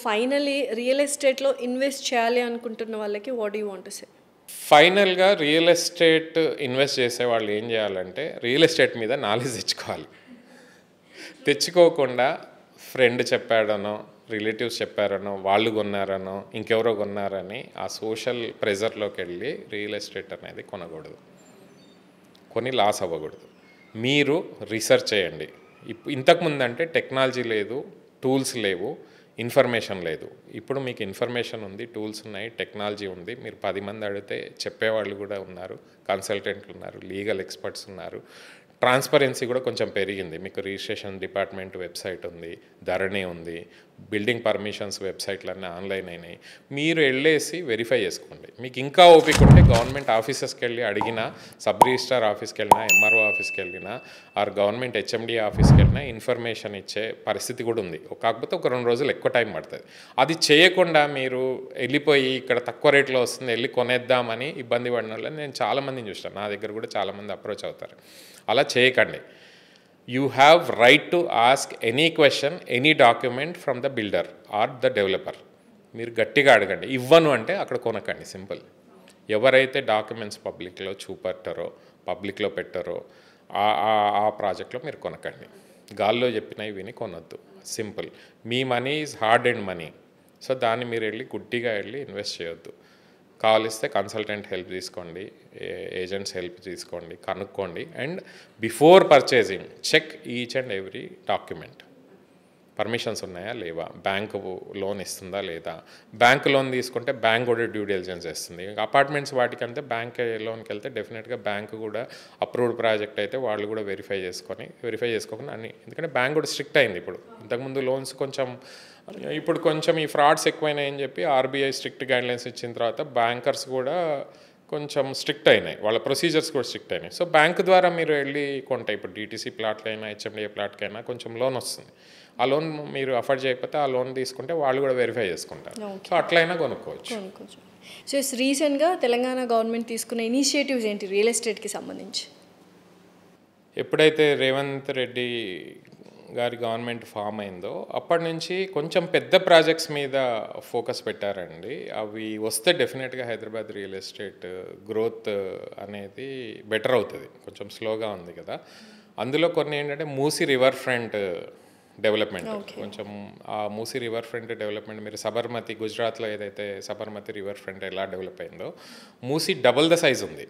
Finally real ఎస్టేట్లో invest చేయాలి అనుకుంటున్న వాళ్ళకి what you want to say? ఫైనల్గా రియల్ ఎస్టేట్ ఇన్వెస్ట్ చేసే వాళ్ళు ఏం చేయాలంటే రియల్ ఎస్టేట్ మీద నాలెడ్జ్ తెచ్చుకోవాలి. తెచ్చుకోకుండా ఫ్రెండ్ చెప్పాడనో, రిలేటివ్స్ చెప్పారనో, వాళ్ళు కొన్నారనో, ఇంకెవరో కొన్నారని ఆ సోషల్ ప్రెజర్లోకి వెళ్ళి రియల్ ఎస్టేట్ అనేది కొనకూడదు, కొని లాస్ అవ్వకూడదు. మీరు రీసెర్చ్ చేయండి. ఇంతకుముందు అంటే టెక్నాలజీ లేదు, టూల్స్ లేవు, ఇన్ఫర్మేషన్ లేదు. ఇప్పుడు మీకు ఇన్ఫర్మేషన్ ఉంది, టూల్స్ ఉన్నాయి, టెక్నాలజీ ఉంది. మీరు 10 మంది అడిగితే చెప్పేవాళ్ళు కూడా ఉన్నారు, కన్సల్టెంట్లు ఉన్నారు, లీగల్ ఎక్స్పర్ట్స్ ఉన్నారు. ట్రాన్స్పరెన్సీ కూడా కొంచెం పెరిగింది. మీకు రిజిస్ట్రేషన్ డిపార్ట్మెంట్ వెబ్సైట్ ఉంది, ధరణి ఉంది, బిల్డింగ్ పర్మిషన్స్ వెబ్సైట్లన్నీ ఆన్లైన్ అయినాయి. మీరు వెళ్ళేసి వెరిఫై చేసుకోండి. మీకు ఇంకా ఓపిక ఉంటే గవర్నమెంట్ ఆఫీసెస్కి వెళ్ళి అడిగినా, సబ్ రిజిస్ట్రార్ ఆఫీస్కి వెళ్ళినా, ఎంఆర్ఓ ఆఫీస్కి వెళ్ళినా, ఆర్ గవర్నమెంట్ హెచ్ఎండి ఆఫీస్కి వెళ్ళినా ఇన్ఫర్మేషన్ ఇచ్చే పరిస్థితి కూడా ఉంది. కాకపోతే ఒక 2 రోజులు ఎక్కువ టైం పడుతుంది. అది చేయకుండా మీరు వెళ్ళిపోయి ఇక్కడ తక్కువ రేట్లో వస్తుంది వెళ్ళి కొనేద్దామని ఇబ్బంది పడిన వాళ్ళని నేను చాలామందిని చూస్తాను. నా దగ్గర కూడా చాలామంది అప్రోచ్ అవుతారు. అలా చేయకండి. You have right to ask any question, any document from the builder or the developer. మీరు గట్టిగా అడగండి. ఇవ్వను అంటే అక్కడ కొనకండి, సింపుల్. ఎవరైతే డాక్యుమెంట్స్ పబ్లిక్లో చూపెట్టారో, పబ్లిక్లో పెట్టారో ఆ ప్రాజెక్ట్లో మీరు కొనకండి. గాల్లో చెప్పినవి విని కొనొద్దు, సింపుల్. మీ money is hard and money. So దాన్ని మీరు వెళ్ళి గుడ్డిగా వెళ్ళి ఇన్వెస్ట్ చేయొద్దు. కావలిస్తే కన్సల్టెంట్ హెల్ప్ తీసుకోండి, ఏజెంట్స్ హెల్ప్ తీసుకోండి, కనుక్కోండి. And before purchasing check each and every document. Permissions ఉన్నాయా లేవా, బ్యాంకు లోన్ ఇస్తుందా లేదా. బ్యాంక్ లోన్ తీసుకుంటే బ్యాంక్ కూడా డ్యూ డిలిజెన్స్ చేస్తుంది. అపార్ట్మెంట్స్ వాటికంటే బ్యాంక్ లోన్కి వెళ్తే డెఫినెట్గా బ్యాంక్ కూడా అప్రూవ్డ్ ప్రాజెక్ట్ అయితే వాళ్ళు కూడా వెరిఫై చేసుకోకుండా అన్ని. ఎందుకంటే బ్యాంక్ కూడా స్ట్రిక్ట్ అయింది ఇప్పుడు. ఇంతకుముందు లోన్స్ ఇప్పుడు కొంచెం ఈ ఫ్రాడ్స్ ఎక్కువైనాయని చెప్పి ఆర్బీఐ స్ట్రిక్ట్ గైడ్లైన్స్ ఇచ్చిన తర్వాత బ్యాంకర్స్ కూడా కొంచెం స్ట్రిక్ట్ అయినాయి, వాళ్ళ ప్రొసీజర్స్ కూడా స్ట్రిక్ట్ అయినాయి. సో బ్యాంక్ ద్వారా మీరు వెళ్ళి కొంటే ఇప్పుడు డీటీసీ ప్లాట్లైనా హెచ్ఎండిఏ ప్లాట్కైనా కొంచెం లోన్ వస్తుంది. ఆ లోన్ మీరు అఫోర్డ్ చేయకపోతే ఆ లోన్ తీసుకుంటే వాళ్ళు కూడా వెరిఫై చేసుకుంటారు. సో అట్లయినా కొనుక్కోవచ్చు. సో రీసెంట్గా తెలంగాణ గవర్నమెంట్ తీసుకున్న ఇనిషియేటివ్స్ ఏంటి రియల్ ఎస్టేట్కి సంబంధించి? ఎప్పుడైతే రేవంత్ రెడ్డి గారి గవర్నమెంట్ ఫామ్ అయిందో అప్పటి నుంచి కొంచెం పెద్ద ప్రాజెక్ట్స్ మీద ఫోకస్ పెట్టారండి. అవి వస్తే డెఫినెట్గా హైదరాబాద్ రియల్ ఎస్టేట్ గ్రోత్ అనేది బెటర్ అవుతుంది. కొంచెం స్లోగా ఉంది కదా. అందులో కొన్ని ఏంటంటే మూసీ రివర్ ఫ్రంట్ డెవలప్మెంట్. కొంచెం ఆ మూసీ రివర్ ఫ్రంట్ డెవలప్మెంట్ మీరు సబర్మతి, గుజరాత్లో ఏదైతే సబర్మతి రివర్ ఫ్రంట్ ఎలా డెవలప్ అయిందో మూసీ డబుల్ ద సైజ్ ఉంది.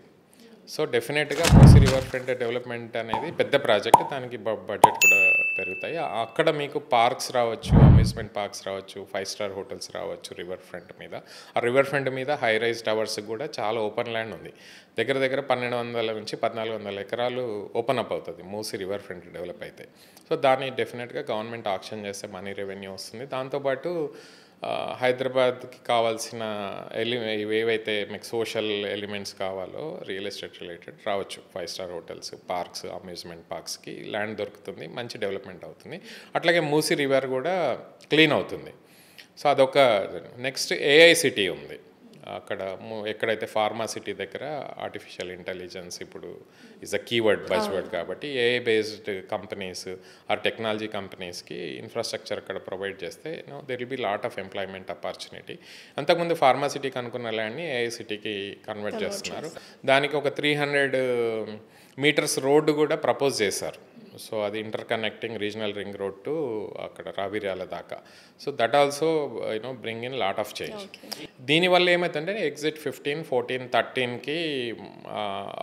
సో డెఫినెట్గా మూసీ రివర్ ఫ్రంట్ డెవలప్మెంట్ అనేది పెద్ద ప్రాజెక్ట్, దానికి బడ్జెట్ కూడా పెరుగుతాయి. అక్కడ మీకు పార్క్స్ రావచ్చు, అమ్యూజ్మెంట్ పార్క్స్ రావచ్చు, 5 స్టార్ హోటల్స్ రావచ్చు రివర్ ఫ్రంట్ మీద. ఆ రివర్ ఫ్రంట్ మీద హై రైజ్ టవర్స్ కూడా చాలా ఓపెన్ ల్యాండ్ ఉంది. దగ్గర 1200 నుంచి 1400 ఎకరాలు ఓపెన్ అప్ అవుతుంది మూసీ రివర్ ఫ్రంట్ డెవలప్ అయితే. సో దాన్ని డెఫినెట్గా గవర్నమెంట్ ఆక్షన్ చేస్తే మనీ రెవెన్యూ వస్తుంది. దాంతోపాటు హైదరాబాద్కి కావాల్సిన ఏవైతే మీకు సోషల్ ఎలిమెంట్స్ కావాలో రియల్ ఎస్టేట్ రిలేటెడ్ రావచ్చు. 5 స్టార్ హోటల్స్, పార్క్స్, అమ్యూజ్మెంట్ పార్క్స్కి ల్యాండ్ దొరుకుతుంది, మంచి డెవలప్మెంట్ అవుతుంది. అట్లాగే మూసీ రివర్ కూడా క్లీన్ అవుతుంది. సో అదొక. నెక్స్ట్ ఏఐ సిటీ ఉంది అక్కడ. ఎక్కడైతే ఫార్మా సిటీ దగ్గర ఆర్టిఫిషియల్ ఇంటెలిజెన్స్ ఇప్పుడు ఈజ్ అ కీవర్డ్, బజ్వర్డ్ కాబట్టి AI based companies or technology కంపెనీస్కి ఇన్ఫ్రాస్ట్రక్చర్ అక్కడ ప్రొవైడ్ చేస్తే there will be lot of employment opportunity. అంతకుముందు ఫార్మా సిటీకి అనుకున్న ల్యాండ్ని ఏఐ సిటీకి కన్వర్ట్ చేస్తున్నారు. దానికి ఒక 300 మీటర్స్ రోడ్డు కూడా ప్రపోజ్ చేశారు. సో అది inter connecting regional ring road to అక్కడ రావిర్యాల దాకా. So that also bring in lot of change. దీనివల్ల ఏమవుతుందంటే ఎగ్జిట్ 15, 14, 13కి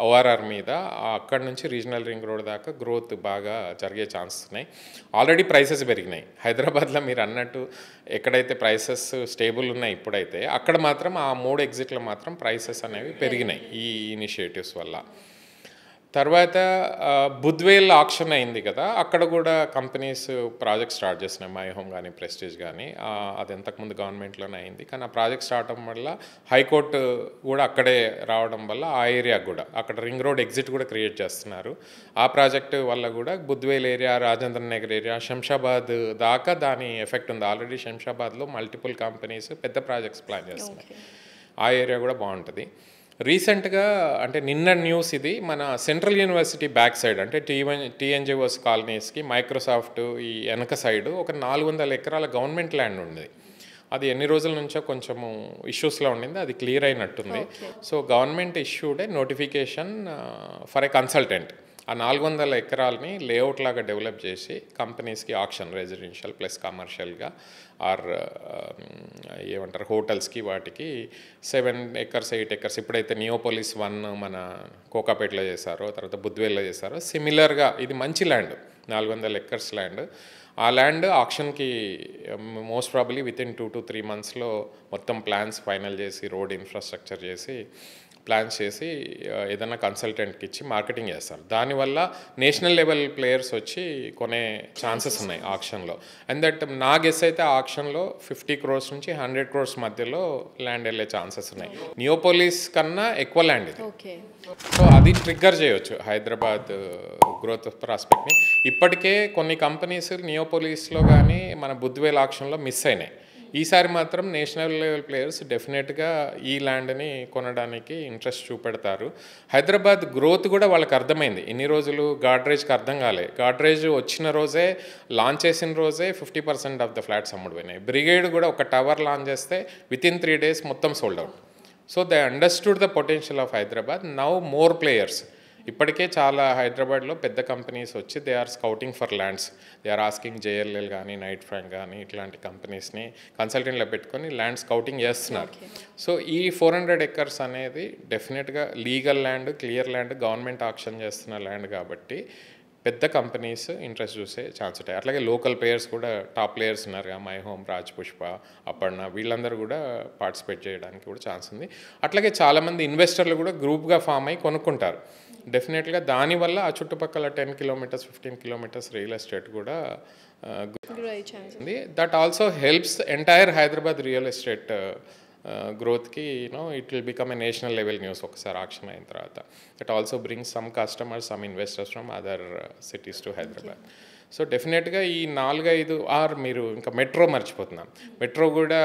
ఓఆర్ఆర్ మీద అక్కడ నుంచి రీజనల్ రింగ్ రోడ్ దాకా గ్రోత్ బాగా జరిగే ఛాన్సెస్ ఉన్నాయి. ఆల్రెడీ ప్రైసెస్ పెరిగినాయి హైదరాబాద్లో. మీరు అన్నట్టు ఎక్కడైతే ప్రైసెస్ స్టేబుల్ ఉన్నాయి ఇప్పుడైతే, అక్కడ మాత్రం ఆ 3 ఎగ్జిట్లో మాత్రం ప్రైసెస్ అనేవి పెరిగినాయి ఈ ఇనిషియేటివ్స్ వల్ల. తర్వాత బుద్వేల్ ఆక్షన్ అయింది కదా, అక్కడ కూడా కంపెనీస్ ప్రాజెక్ట్ స్టార్ట్ చేసినాయి. మై హోమ్ కానీ ప్రెస్టీజ్ కానీ. అది ఇంతకుముందు గవర్నమెంట్లోనే అయింది. కానీ ఆ ప్రాజెక్ట్ స్టార్ట్ అవ్వడం వల్ల హైకోర్టు కూడా అక్కడే రావడం వల్ల ఆ ఏరియాకు కూడా అక్కడ రింగ్ రోడ్ ఎగ్జిట్ కూడా క్రియేట్ చేస్తున్నారు. ఆ ప్రాజెక్టు వల్ల కూడా బుద్వేల్ ఏరియా, రాజేంద్ర నగర్ ఏరియా, శంషాబాద్ దాకా దాని ఎఫెక్ట్ ఉంది. ఆల్రెడీ శంషాబాద్లో మల్టిపుల్ కంపెనీస్ పెద్ద ప్రాజెక్ట్స్ ప్లాన్ చేస్తున్నాయి. ఆ ఏరియా కూడా బాగుంటుంది. రీసెంట్గా అంటే నిన్న న్యూస్ ఇది, మన సెంట్రల్ యూనివర్సిటీ బ్యాక్ సైడ్ అంటే టీఎన్జిఓస్ కాలనీస్కి మైక్రోసాఫ్ట్ ఈ వెనక సైడు ఒక 400 ఎకరాల గవర్నమెంట్ ల్యాండ్ ఉంది. అది ఎన్ని రోజుల నుంచో కొంచెము ఇష్యూస్లో ఉండింది, అది క్లియర్ అయినట్టుంది. So government issued notification for a consultant ఆ 400 ఎకరాలని లేఅవుట్ లాగా డెవలప్ చేసి కంపెనీస్కి ఆక్షన్, రెసిడెన్షియల్ ప్లస్ కమర్షియల్గా ఆర్ ఏమంటారు హోటల్స్కి వాటికి 7 acres 8 acres ఇప్పుడైతే నియోపోలిస్ 1 మన కోకాపేటలో చేశారో, తర్వాత బుద్వేల్లో చేశారో, సిమిలర్గా ఇది మంచి ల్యాండ్ 400 acres ల్యాండ్. ఆ ల్యాండ్ ఆక్షన్కి మోస్ట్ ప్రాబబ్లీ వితిన్ 2 to 3 monthsలో మొత్తం ప్లాన్స్ ఫైనల్ చేసి రోడ్ ఇన్ఫ్రాస్ట్రక్చర్ చేసి ప్లాన్స్ చేసి ఏదైనా కన్సల్టెంట్కి ఇచ్చి మార్కెటింగ్ చేస్తారు. దానివల్ల నేషనల్ లెవెల్ ప్లేయర్స్ వచ్చి కొనే ఛాన్సెస్ ఉన్నాయి ఆక్షన్లో. అండ్ దట్ నా గెస్ అయితే ఆ ఆక్షన్లో 50 crores నుంచి 100 crores మధ్యలో ల్యాండ్ వెళ్ళే ఛాన్సెస్ ఉన్నాయి. నియోపోలిస్ కన్నా ఎక్కువ ల్యాండ్ ఇది. సో అది ట్రిగ్గర్ చేయొచ్చు హైదరాబాద్ గ్రోత్ ప్రాస్పెక్ట్ని. ఇప్పటికే కొన్ని కంపెనీస్ నియోపోలిస్లో కానీ మన బుద్వేల్ ఆక్షన్లో మిస్ అయినాయి. ఈసారి మాత్రం నేషనల్ లెవెల్ ప్లేయర్స్ డెఫినెట్గా ఈ ల్యాండ్ని కొనడానికి ఇంట్రెస్ట్ చూపెడతారు. హైదరాబాద్ గ్రోత్ కూడా వాళ్ళకి అర్థమైంది. ఇన్ని రోజులు గాడ్రేజ్కి అర్థం కాలే. గాడ్రేజ్ వచ్చిన రోజే, లాంచ్ చేసిన రోజే 50% ఆఫ్ ద ఫ్లాట్స్ అమ్ముడుపోయినాయి. బ్రిగేడ్ కూడా ఒక టవర్ లాంచ్ చేస్తే వితిన్ 3 days మొత్తం sold out. So they understood the potential of Hyderabad. Now more players. ఇప్పటికే చాలా హైదరాబాద్లో పెద్ద కంపెనీస్ వచ్చి they are scouting for lands. They are asking JLL కానీ, నైట్ ఫ్రాంక్ కానీ ఇట్లాంటి కంపెనీస్ని కన్సల్టెంట్లో పెట్టుకొని ల్యాండ్ స్కౌటింగ్ చేస్తున్నారు. సో ఈ 400 acres అనేది డెఫినెట్గా legal land, clear land, government auction చేస్తున్న ల్యాండ్ కాబట్టి పెద్ద కంపెనీస్ ఇంట్రెస్ట్ చూసే ఛాన్స్ ఉంటాయి. అట్లాగే లోకల్ ప్లేయర్స్ కూడా, టాప్ ప్లేయర్స్ ఉన్నారు, మై హోమ్, రాజ్ పుష్ప, అపర్ణ, వీళ్ళందరూ కూడా పార్టిసిపేట్ చేయడానికి కూడా ఛాన్స్ ఉంది. అట్లాగే చాలామంది ఇన్వెస్టర్లు కూడా గ్రూప్గా ఫామ్ అయ్యి కొనుక్కుంటారు. డెఫినెట్గా దానివల్ల ఆ చుట్టుపక్కల 10 kilometers 15 kilometers రియల్ ఎస్టేట్ కూడా ఉంది. That also helps entire Hyderabad real estate గ్రోత్కి. It will become a national level news ఒకసారి ఆక్షన్ అయిన తర్వాత. That also brings some customers, some investors from other cities to Hyderabad. So డెఫినెట్గా ఈ 4-5 మీరు ఇంకా మెట్రో మర్చిపోతున్నాం. మెట్రో కూడా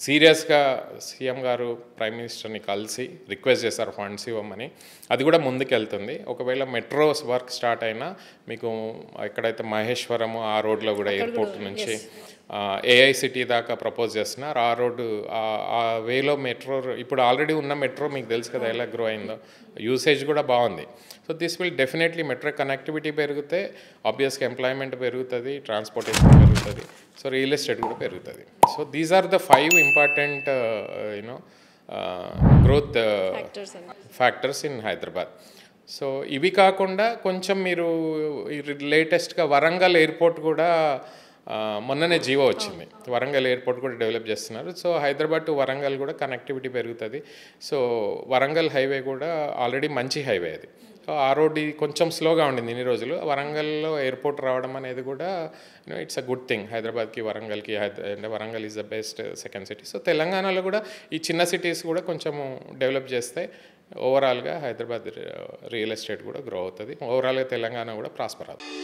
సీరియస్గా సీఎం గారు ప్రైమ్ మినిస్టర్ని కలిసి రిక్వెస్ట్ చేశారు ఫండ్స్ ఇవ్వమని. అది కూడా ముందుకెళ్తుంది. ఒకవేళ మెట్రోస్ వర్క్ స్టార్ట్ అయినా మీకు ఎక్కడైతే మహేశ్వరము ఆ రోడ్లో కూడా ఎయిర్పోర్ట్ నుంచి AICT దాకా ప్రపోజ్ చేస్తున్నారు. ఆ రోడ్డు ఆ వేలో మెట్రో, ఇప్పుడు ఆల్రెడీ ఉన్న మెట్రో మీకు తెలుసు కదా ఎలా గ్రో అయిందో, యూసేజ్ కూడా బాగుంది. So this will definitely metro connectivity పెరిగితే ఆబ్వియస్గా ఎంప్లాయ్మెంట్ పెరుగుతుంది, ట్రాన్స్పోర్టేషన్ పెరుగుతుంది, సో రియల్ ఎస్టేట్ కూడా పెరుగుతుంది. So these are the 5 important growth factors in Hyderabad. So ఇవి కాకుండా కొంచెం మీరు లేటెస్ట్గా వరంగల్ ఎయిర్పోర్ట్ కూడా మొన్ననే జీవో వచ్చింది. వరంగల్ ఎయిర్పోర్ట్ కూడా డెవలప్ చేస్తున్నారు. సో హైదరాబాద్ టు వరంగల్ కూడా కనెక్టివిటీ పెరుగుతుంది. సో వరంగల్ హైవే కూడా ఆల్రెడీ మంచి హైవే అది. సో ఆ రోడ్డు కొంచెం స్లోగా ఉండింది ఇన్ని రోజులు. వరంగల్లో ఎయిర్పోర్ట్ రావడం అనేది కూడా ఇట్స్ అ గుడ్ థింగ్ హైదరాబాద్కి, వరంగల్కి. అంటే Warangal is the best second city. So తెలంగాణలో కూడా ఈ చిన్న సిటీస్ కూడా కొంచెము డెవలప్ చేస్తే ఓవరాల్గా హైదరాబాద్ రియల్ ఎస్టేట్ కూడా గ్రో అవుతుంది. ఓవరాల్గా తెలంగాణ కూడా ప్రాస్పర్ అవుతుంది.